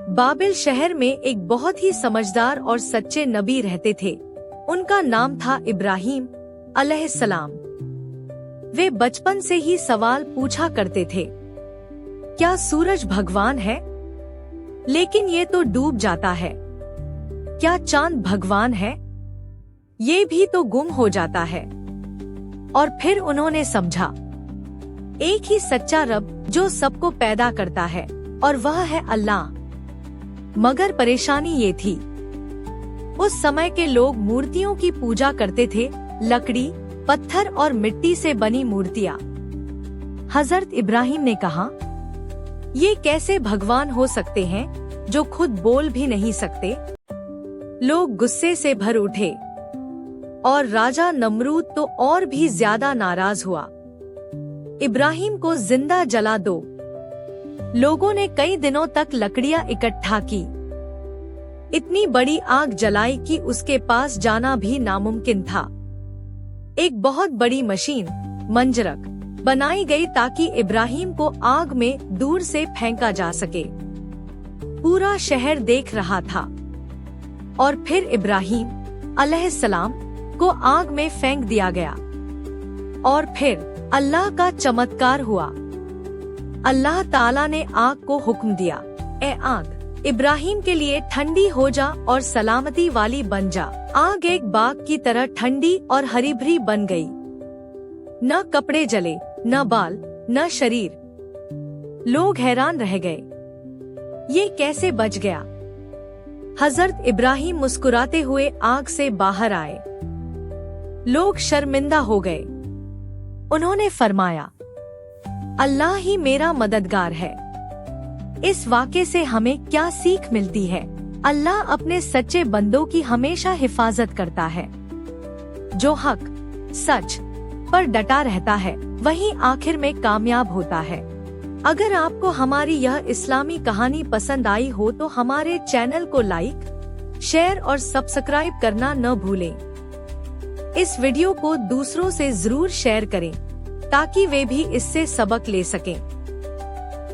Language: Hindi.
बाबिल शहर में एक बहुत ही समझदार और सच्चे नबी रहते थे। उनका नाम था इब्राहिम अलैहिस्सलाम। वे बचपन से ही सवाल पूछा करते थे, क्या सूरज भगवान है? लेकिन ये तो डूब जाता है। क्या चांद भगवान है? ये भी तो गुम हो जाता है। और फिर उन्होंने समझा, एक ही सच्चा रब जो सबको पैदा करता है और वह है अल्लाह। मगर परेशानी ये थी, उस समय के लोग मूर्तियों की पूजा करते थे, लकड़ी, पत्थर और मिट्टी से बनी मूर्तियाँ। हजरत इब्राहिम ने कहा, ये कैसे भगवान हो सकते हैं जो खुद बोल भी नहीं सकते? लोग गुस्से से भर उठे और राजा नमरूद तो और भी ज्यादा नाराज हुआ। इब्राहिम को जिंदा जला दो। लोगों ने कई दिनों तक लकड़ियां इकट्ठा की। इतनी बड़ी आग जलाई कि उसके पास जाना भी नामुमकिन था। एक बहुत बड़ी मशीन, मंजरक, बनाई गई ताकि इब्राहिम को आग में दूर से फेंका जा सके। पूरा शहर देख रहा था। और फिर इब्राहिम अलैहिस्सलाम को आग में फेंक दिया गया। और फिर अल्लाह का चमत्कार हुआ। अल्लाह ताला ने आग को हुक्म दिया, ए आग, इब्राहिम के लिए ठंडी हो जा और सलामती वाली बन जा। आग एक बाग की तरह ठंडी और हरी भरी बन गई। न कपड़े जले, न बाल, न शरीर। लोग हैरान रह गए, ये कैसे बच गया? हजरत इब्राहिम मुस्कुराते हुए आग से बाहर आए। लोग शर्मिंदा हो गए। उन्होंने फरमाया, अल्लाह ही मेरा मददगार है। इस वाक़े से हमें क्या सीख मिलती है? अल्लाह अपने सच्चे बंदों की हमेशा हिफाजत करता है। जो हक, सच पर डटा रहता है, वही आखिर में कामयाब होता है। अगर आपको हमारी यह इस्लामी कहानी पसंद आई हो तो हमारे चैनल को लाइक, शेयर और सब्सक्राइब करना न भूलें। इस वीडियो को दूसरों से जरूर शेयर करें ताकि वे भी इससे सबक ले सकें।